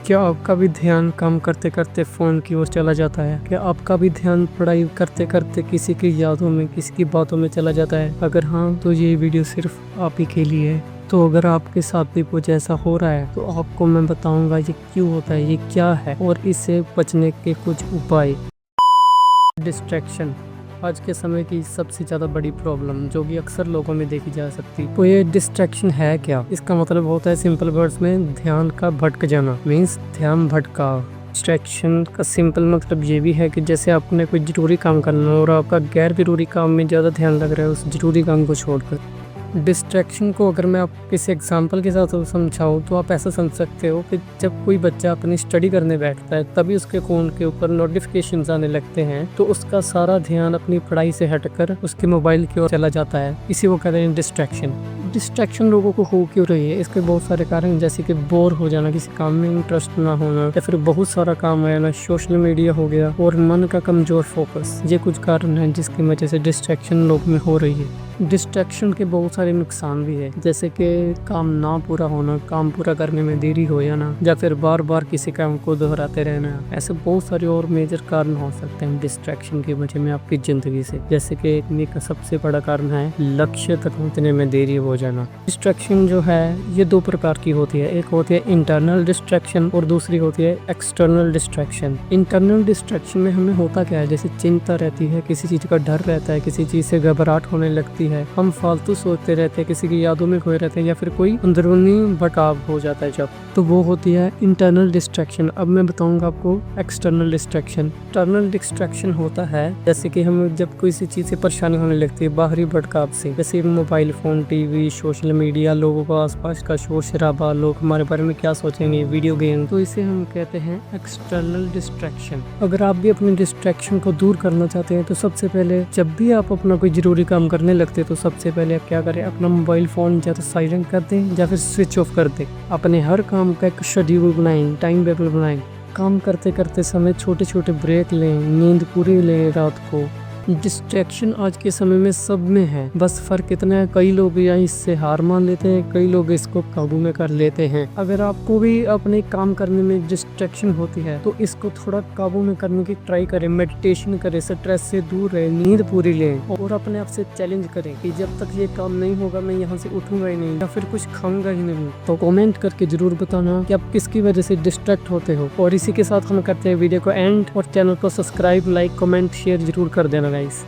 क्या आपका भी ध्यान काम करते करते फ़ोन की ओर चला जाता है? क्या आपका भी ध्यान पढ़ाई करते करते किसी की यादों में, किसी की बातों में चला जाता है? अगर हाँ, तो ये वीडियो सिर्फ आप ही के लिए है। तो अगर आपके साथ भी कुछ ऐसा हो रहा है तो आपको मैं बताऊंगा ये क्यों होता है, ये क्या है और इससे बचने के कुछ उपाय। डिस्ट्रैक्शन आज के समय की सबसे ज़्यादा बड़ी प्रॉब्लम जो कि अक्सर लोगों में देखी जा सकती है। तो ये डिस्ट्रैक्शन है क्या? इसका मतलब होता है सिंपल वर्ड्स में ध्यान का भटक जाना, मीन्स ध्यान भटका। डिस्ट्रैक्शन का सिंपल मतलब ये भी है कि जैसे आपने कोई जरूरी काम करना है और आपका गैर जरूरी काम में ज़्यादा ध्यान लग रहा है उस जरूरी काम को छोड़कर। डिस्ट्रैक्शन को अगर मैं आप किसी एग्जांपल के साथ समझाऊँ तो आप ऐसा समझ सकते हो कि जब कोई बच्चा अपनी स्टडी करने बैठता है तभी उसके फ़ोन के ऊपर नोटिफिकेशंस आने लगते हैं, तो उसका सारा ध्यान अपनी पढ़ाई से हटकर उसके मोबाइल की ओर चला जाता है। इसी को कहते हैं डिस्ट्रैक्शन। डिस्ट्रैक्शन लोगों को हो क्यों रही है? इसके बहुत सारे कारण, जैसे कि बोर हो जाना, किसी काम में इंटरेस्ट ना होना, या फिर बहुत सारा काम है ना, सोशल मीडिया हो गया, और मन का कमजोर फोकस। ये कुछ कारण हैं जिसकी वजह से डिस्ट्रैक्शन लोग में हो रही है। डिस्ट्रैक्शन के बहुत सारे नुकसान भी है, जैसे कि काम ना पूरा होना, काम पूरा करने में देरी हो जाना, या फिर बार बार किसी काम को दोहराते रहना। ऐसे बहुत सारे और मेजर कारण हो सकते हैं डिस्ट्रैक्शन की वजह में आपकी जिंदगी से। जैसे कि एक सबसे बड़ा कारण है लक्ष्य तक पहुंचने में देरी हो जाना। डिस्ट्रैक्शन जो है ये दो प्रकार की होती है, एक होती है इंटरनल डिस्ट्रैक्शन और दूसरी होती है एक्सटर्नल डिस्ट्रैक्शन। इंटरनल डिस्ट्रैक्शन में हमें होता क्या है, जैसे चिंता रहती है, किसी चीज का डर रहता है, किसी चीज से घबराहट होने लगती है, हम फालतू सोचते रहते हैं, किसी की यादों में खोए रहते हैं, या फिर कोई अंदरूनी भटकाव हो जाता है जब, तो वो होती है इंटरनल डिस्ट्रैक्शन। अब मैं बताऊंगा आपको एक्सटर्नल डिस्ट्रैक्शन। इंटरनल डिस्ट्रैक्शन होता है जैसे कि हमें जब कोई सी चीज से परेशानी होने लगती है बाहरी भटकाव से, जैसे mobile phone, TV, social media, लोगों का आसपास का शोर शराबा, लोग हमारे बारे में क्या सोचेंगे, वीडियो गेम, तो इसे हम कहते हैं एक्सटर्नल डिस्ट्रैक्शन। अगर आप भी अपने डिस्ट्रैक्शन को दूर करना चाहते हैं तो सबसे पहले जब भी आप अपना कोई जरूरी काम करने लगते हैं तो सबसे पहले आप क्या करें, अपना मोबाइल फोन या तो साइलेंट कर दें या फिर स्विच ऑफ कर दें। अपने हर काम का एक शेड्यूल बनाएं, टाइम टेबल बनाएं। काम करते करते समय छोटे छोटे ब्रेक लें, नींद पूरी लें रात को। डिस्ट्रैक्शन आज के समय में सब में है, बस फर्क इतना है कई लोग या इससे हार मान लेते हैं, कई लोग इसको काबू में कर लेते हैं। अगर आपको भी अपने काम करने में डिस्ट्रैक्शन होती है तो इसको थोड़ा काबू में करने की ट्राई करें, मेडिटेशन करें, स्ट्रेस से दूर रहे, नींद पूरी लें और अपने आप से चैलेंज करें कि जब तक ये काम नहीं होगा मैं यहाँ से उठूंगा ही नहीं या फिर कुछ खाऊंगा ही नहीं। तो कमेंट करके जरूर बताना कि आप किसकी वजह से डिस्ट्रैक्ट होते हो। और इसी के साथ हम करते हैं वीडियो को एंड, और चैनल को सब्सक्राइब, लाइक, कमेंट, शेयर जरूर कर देना गाइस।